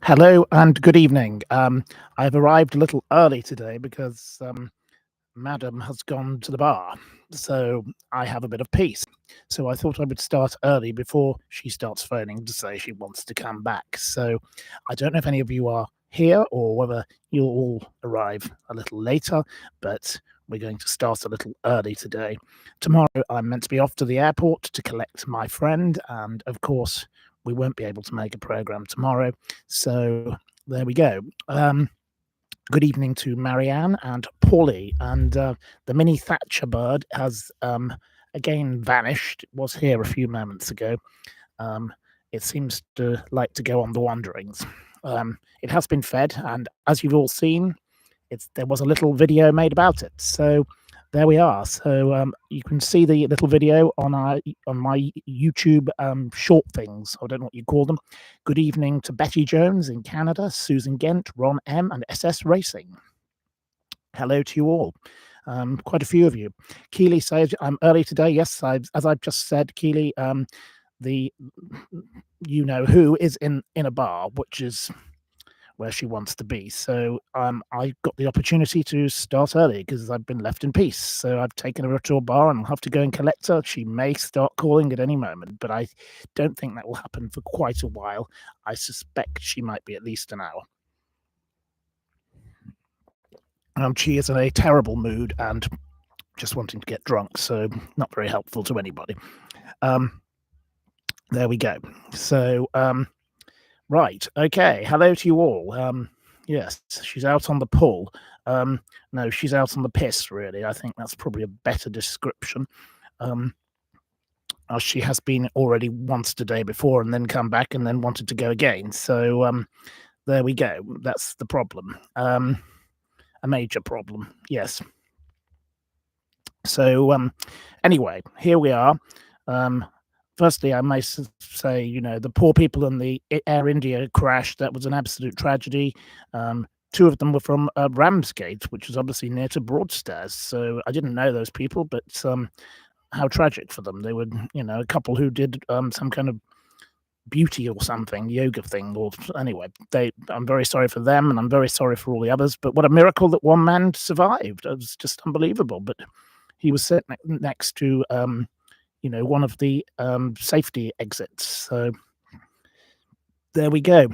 Hello and good evening. I've arrived a little early today because Madam has gone to the bar, so I have a bit of peace. So I thought I would start early before she starts phoning to say she wants to come back. So I don't know if any of you are here or whether you'll all arrive a little later, but we're going to start a little early today. Tomorrow I'm meant to be off to the airport to collect my friend, and of course we won't be able to make a program tomorrow. So there we go. Good evening to Marianne and Paulie. And the mini Thatcher bird has again vanished. It was here a few moments ago. It seems to like to go on the wanderings. It has been fed, and as you've all seen, there was a little video made about it. So there we are. So you can see the little video on my YouTube short things. I don't know what you call them. Good evening to Betty Jones in Canada, Susan Gent, Ron M, and SS Racing. Hello to you all. Quite a few of you. Keely says I'm early today. Yes, as I've just said, Keely, the you know who is in a bar, which is where she wants to be. So I got the opportunity to start early because I've been left in peace. So I've taken her to a bar and I'll have to go and collect her. She may start calling at any moment, but I don't think that will happen for quite a while. I suspect she might be at least an hour. She is in a terrible mood and just wanting to get drunk, so not very helpful to anybody. There we go. So right. Okay. Hello to you all. Yes, she's out on the pull. No, she's out on the piss, really. I think that's probably a better description. She has been already once today before and then come back and then wanted to go again. So there we go. That's the problem. A major problem. Yes. So anyway, here we are. Firstly, I may say, the poor people in the Air India crash, that was an absolute tragedy. Two of them were from Ramsgate, which is obviously near to Broadstairs. So I didn't know those people, but how tragic for them. They were, a couple who did some kind of beauty or something, yoga thing. Or anyway, I'm very sorry for them, and I'm very sorry for all the others. But what a miracle that one man survived. It was just unbelievable. But he was sitting next to one of the safety exits. So there we go.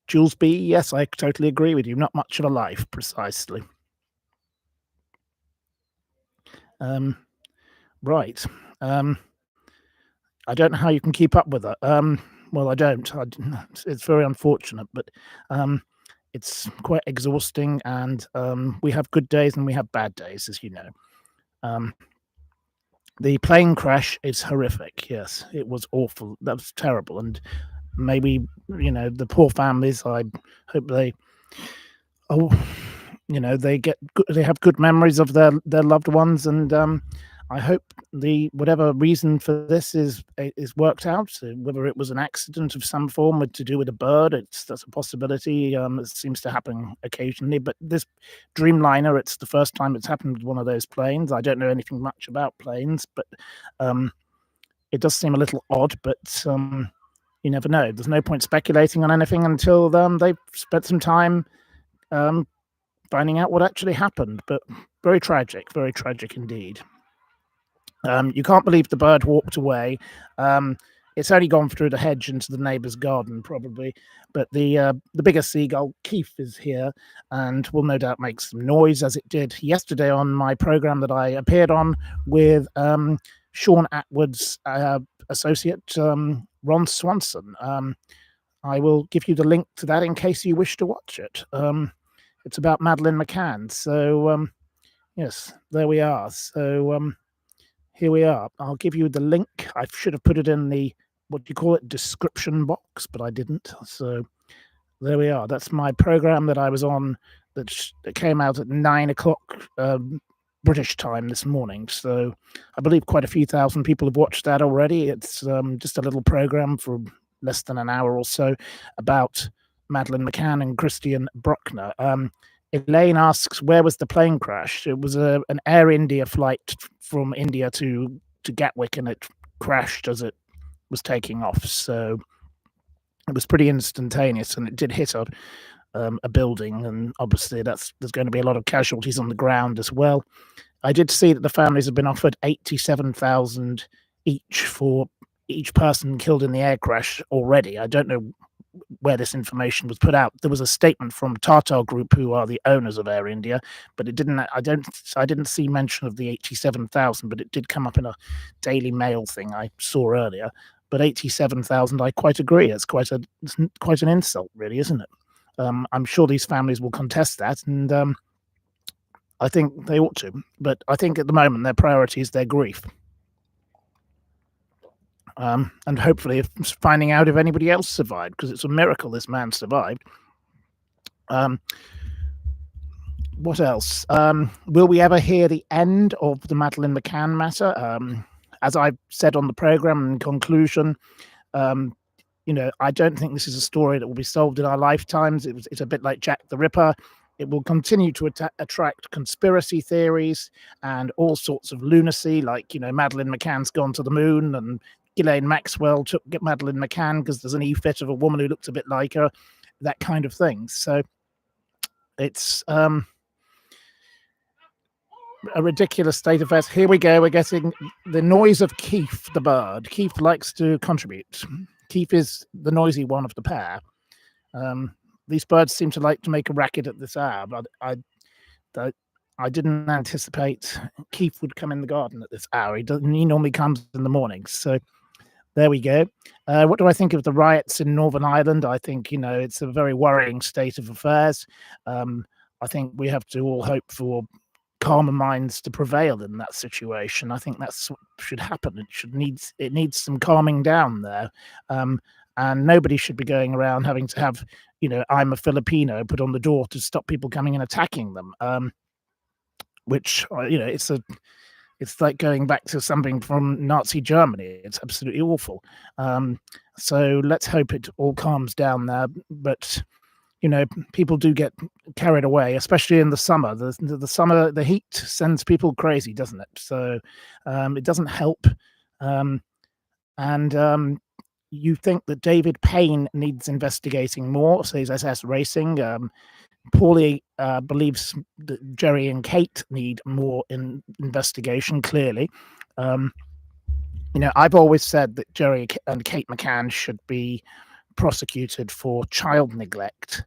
Jules B, yes, I totally agree with you. Not much of a life, precisely. Right. I don't know how you can keep up with it. Well, I don't. It's very unfortunate, but it's quite exhausting, and we have good days and we have bad days, as you know. The plane crash is horrific. Yes, it was awful. That was terrible. And maybe, the poor families, I hope they have good memories of their loved ones. And I hope whatever reason for this is worked out, whether it was an accident of some form or to do with a bird. That's a possibility. It seems to happen occasionally, but this Dreamliner, it's the first time it's happened with one of those planes. I don't know anything much about planes, but it does seem a little odd, but you never know. There's no point speculating on anything until they've spent some time finding out what actually happened. But very tragic indeed. You can't believe the bird walked away. It's only gone through the hedge into the neighbour's garden, probably. But the bigger seagull, Keith, is here and will no doubt make some noise, as it did yesterday on my programme that I appeared on with Sean Atwood's associate, Ron Swanson. I will give you the link to that in case you wish to watch it. It's about Madeleine McCann. So, yes, there we are. So, here we are. I'll give you the link. I should have put it in the, description box, but I didn't. So there we are. That's my program that I was on that came out at 9 o'clock British time this morning. So I believe quite a few thousand people have watched that already. It's just a little program for less than an hour or so about Madeleine McCann and Christian Bruckner. Elaine asks, where was the plane crash? It was an Air India flight from India to Gatwick, and it crashed as it was taking off. So It was pretty instantaneous, and it did hit a building, and obviously there's going to be a lot of casualties on the ground as well. I did see that the families have been offered 87,000 each for each person killed in the air crash already. I don't know where this information was put out. There was a statement from Tata Group, who are the owners of Air India, but it didn't. I didn't see mention of the 87,000, but it did come up in a Daily Mail thing I saw earlier. But 87,000, I quite agree. It's quite an insult, really, isn't it? I'm sure these families will contest that, and I think they ought to. But I think at the moment their priority is their grief. And hopefully finding out if anybody else survived, because it's a miracle this man survived. What else? Will we ever hear the end of the Madeleine McCann matter? As I've said on the program in conclusion, I don't think this is a story that will be solved in our lifetimes. It's a bit like Jack the Ripper. It will continue to attract conspiracy theories and all sorts of lunacy, like, Madeleine McCann's gone to the moon, and Ghislaine Maxwell took Madeleine McCann because there's an e-fit of a woman who looks a bit like her, that kind of thing. So it's a ridiculous state of affairs. Here we go. We're getting the noise of Keith the bird. Keith likes to contribute. Keith is the noisy one of the pair. These birds seem to like to make a racket at this hour, but I didn't anticipate Keith would come in the garden at this hour. He normally comes in the mornings. So there we go. What do I think of the riots in Northern Ireland? I think, it's a very worrying state of affairs. I think we have to all hope for calmer minds to prevail in that situation. I think that's what should happen. It needs some calming down there. And nobody should be going around having to have, I'm a Filipino put on the door to stop people coming and attacking them. Which, it's like going back to something from Nazi Germany. It's absolutely awful. So let's hope it all calms down there. But, people do get carried away, especially in the summer. The summer, the heat sends people crazy, doesn't it? So it doesn't help. You think that David Payne needs investigating more, says SS Racing. Paulie believes that Jerry and Kate need more investigation, clearly. I've always said that Jerry and Kate McCann should be prosecuted for child neglect,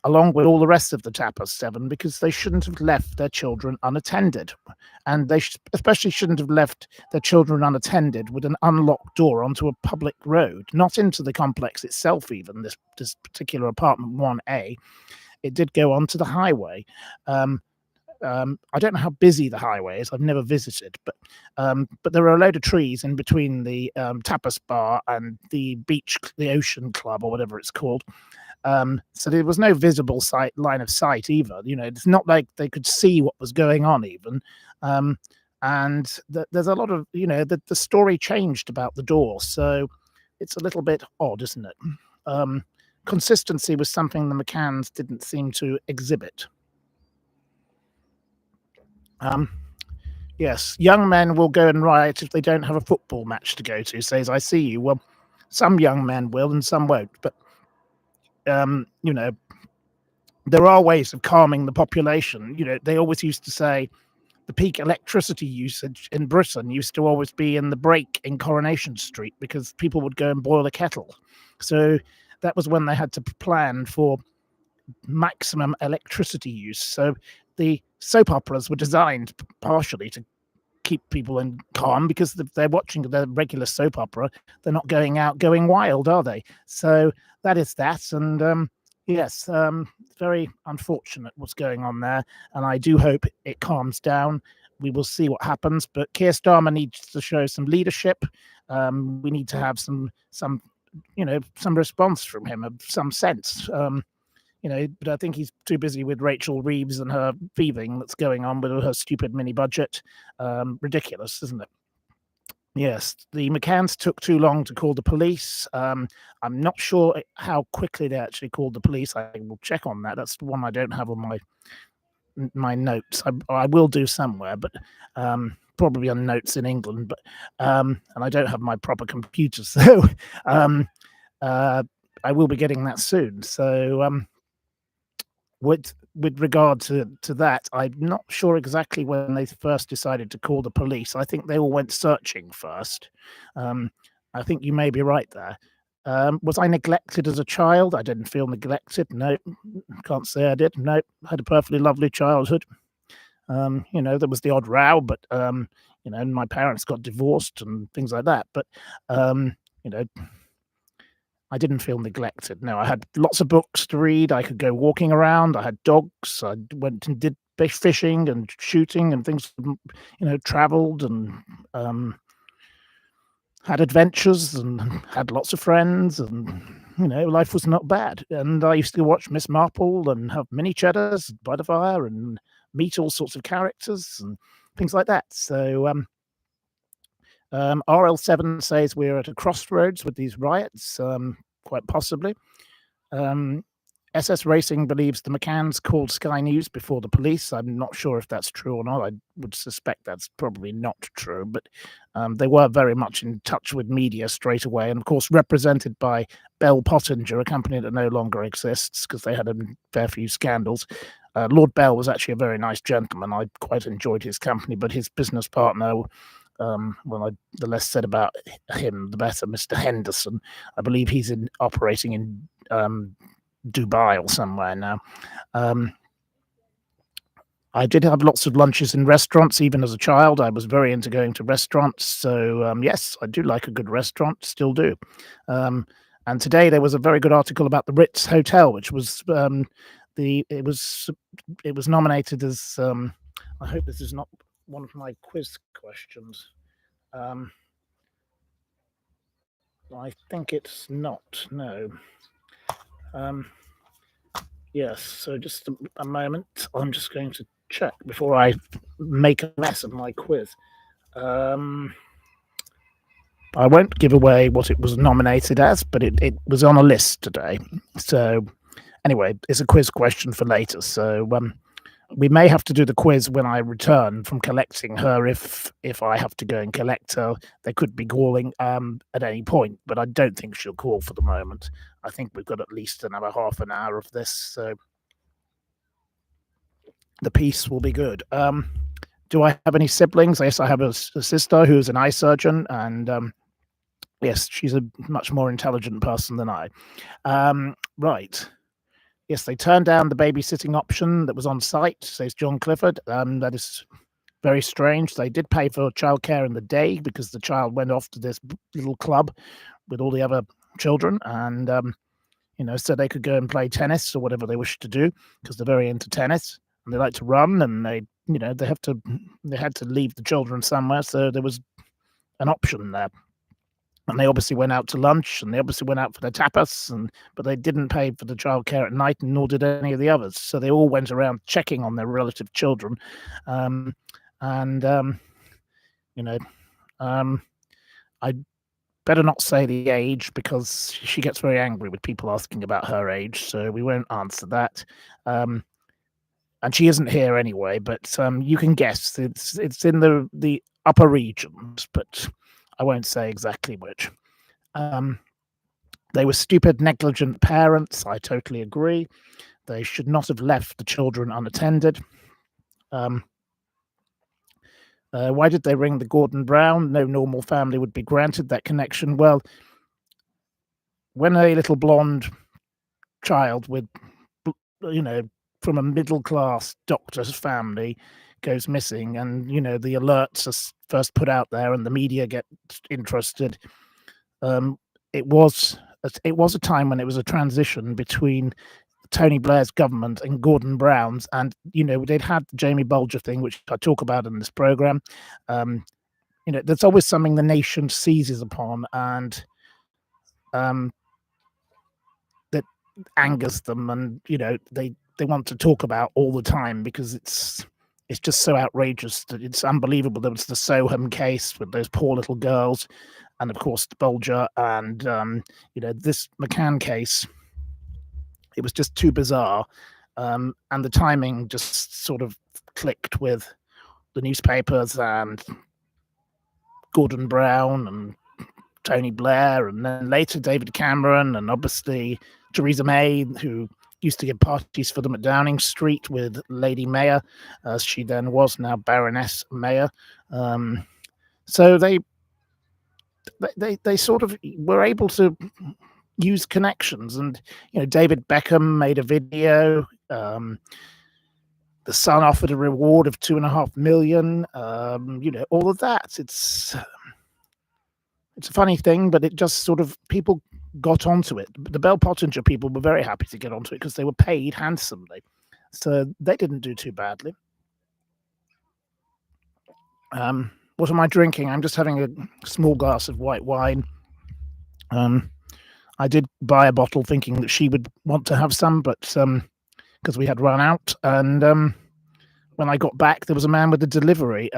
along with all the rest of the Tapper 7, because they shouldn't have left their children unattended. And they especially shouldn't have left their children unattended with an unlocked door onto a public road, not into the complex itself even, this particular apartment 1A. It did go onto the highway. I don't know how busy the highway is. I've never visited, but there are a load of trees in between the tapas bar and the ocean club, or whatever it's called. So there was no visible line of sight either. It's not like they could see what was going on even. And there's a lot of, the story changed about the door. So it's a little bit odd, isn't it? Consistency was something the McCanns didn't seem to exhibit. Yes, young men will go and riot if they don't have a football match to go to, says I see you. Well, some young men will and some won't, but there are ways of calming the population. They always used to say the peak electricity usage in Britain used to always be in the break in Coronation Street, because people would go and boil a kettle. So that was when they had to plan for maximum electricity use. So the soap operas were designed partially to keep people in calm, because if they're watching their regular soap opera, they're not going out going wild, are they? So that is that. And yes, very unfortunate what's going on there, and I do hope it calms down. We will see what happens, but Keir Starmer needs to show some leadership. We need to have some response from him of some sense. But I think he's too busy with Rachel Reeves and her thieving that's going on with her stupid mini budget. Ridiculous, isn't it? Yes, the McCanns took too long to call the police. I'm not sure how quickly they actually called the police. I will check on that. That's the one I don't have on my notes. I will do somewhere, but probably on notes in England. But and I don't have my proper computer, so. I will be getting that soon. So with regard to that, I'm not sure exactly when they first decided to call the police. I think they all went searching first. Um, I think you may be right there. Was I neglected as a child? I didn't feel neglected. No, can't say I did. No, had a perfectly lovely childhood. There was the odd row, but my parents got divorced and things like that. But um, you know, I didn't feel neglected. No, I had lots of books to read. I could go walking around. I had dogs. I went and did fishing and shooting and things. Traveled and had adventures and had lots of friends, and life was not bad. And I used to watch Miss Marple and have mini cheddars by the fire and meet all sorts of characters and things like that. So RL7 says we're at a crossroads with these riots, quite possibly. SS Racing believes the McCanns called Sky News before the police. I'm not sure if that's true or not. I would suspect that's probably not true, but they were very much in touch with media straight away, and of course represented by Bell Pottinger, a company that no longer exists because they had a fair few scandals. Lord Bell was actually a very nice gentleman. I quite enjoyed his company, but his business partner, the less said about him, the better. Mr. Henderson, I believe he's operating in Dubai or somewhere now. I did have lots of lunches in restaurants, even as a child. I was very into going to restaurants. So yes, I do like a good restaurant, still do. And today there was a very good article about the Ritz Hotel, which was it was nominated as. I hope this is not one of my quiz questions. I think it's not. No. Yes. So just a moment. I'm just going to check before I make a mess of my quiz. I won't give away what it was nominated as, but it was on a list today. So anyway, it's a quiz question for later. So we may have to do the quiz when I return from collecting her. If I have to go and collect her, they could be calling at any point, but I don't think she'll call for the moment. I think we've got at least another half an hour of this, so the piece will be good. Do I have any siblings? Yes, I have a sister who's an eye surgeon, and yes, she's a much more intelligent person than I. Right. Yes, they turned down the babysitting option that was on site, says John Clifford. That is very strange. They did pay for childcare in the day because the child went off to this little club with all the other children, and so they could go and play tennis or whatever they wish to do because they're very into tennis and they like to run, and they had to leave the children somewhere, so there was an option there. And they obviously went out to lunch, and they obviously went out for their tapas, but they didn't pay for the childcare at night, and nor did any of the others. So they all went around checking on their relative children, I better not say the age because she gets very angry with people asking about her age, so we won't answer that. And she isn't here anyway, but you can guess it's in the upper regions, but I won't say exactly which. They were stupid, negligent parents. I totally agree. They should not have left the children unattended. Why did they ring the Gordon Brown? No normal family would be granted that connection. Well, when a little blonde child with, from a middle-class doctor's family goes missing, and, the alerts are first put out there and the media get interested, it was a time when it was a transition between Tony Blair's government and Gordon Brown's, and they'd had the Jamie Bulger thing, which I talk about in this program. There's always something the nation seizes upon, and that angers them, and they want to talk about all the time because it's just so outrageous that it's unbelievable. There was the Soham case with those poor little girls, and of course the Bulger, and this McCann case. It was just too bizarre, and the timing just sort of clicked with the newspapers and Gordon Brown and Tony Blair, and then later David Cameron, and obviously Theresa May, who used to give parties for them at Downing Street with Lady Mayor, as she then was, now Baroness Mayor. So they sort of were able to use connections, and David Beckham made a video. The Sun offered a reward of $2.5 million. All of that. It's a funny thing, but it just sort of, people got onto it. The Bell Pottinger people were very happy to get onto it because they were paid handsomely, so they didn't do too badly. What am I drinking? I'm just having a small glass of white wine. I did buy a bottle thinking that she would want to have some, but because we had run out, and when I got back, there was a man with a delivery,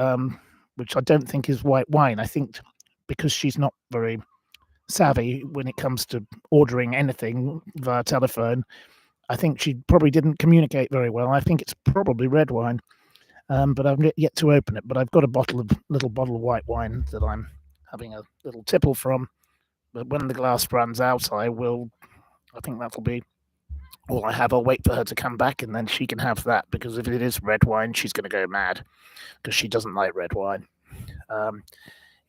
which I don't think is white wine. I think because she's not very savvy when it comes to ordering anything via telephone, I think she probably didn't communicate very well. I think it's probably red wine, but I've yet to open it. But I've got a little bottle of white wine that I'm having a little tipple from. But when the glass runs out, I think that'll be all I have. I'll wait for her to come back, and then she can have that, because if it is red wine, she's going to go mad, because she doesn't like red wine.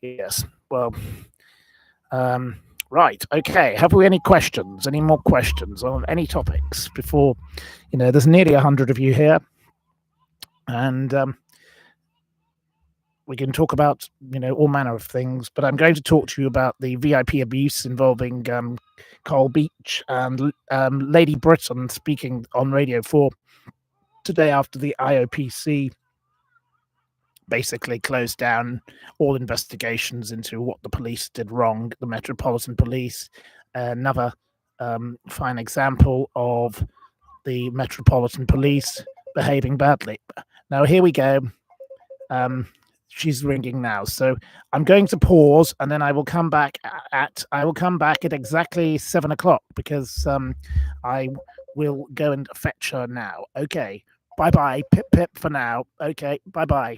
Yes. Well, right. Okay. Have we any questions? Any more questions on any topics before? There's nearly 100 of you here, and we can talk about all manner of things. But I'm going to talk to you about the VIP abuse involving Cole Beach and Lady Britain speaking on Radio 4 today after the IOPC basically closed down all investigations into what the police did wrong. The Metropolitan Police, another fine example of the Metropolitan Police behaving badly. Now, here we go. She's ringing now, so I'm going to pause, and then I will come back at exactly 7 o'clock, because I will go and fetch her now. Okay, bye bye, pip pip for now. Okay, bye bye.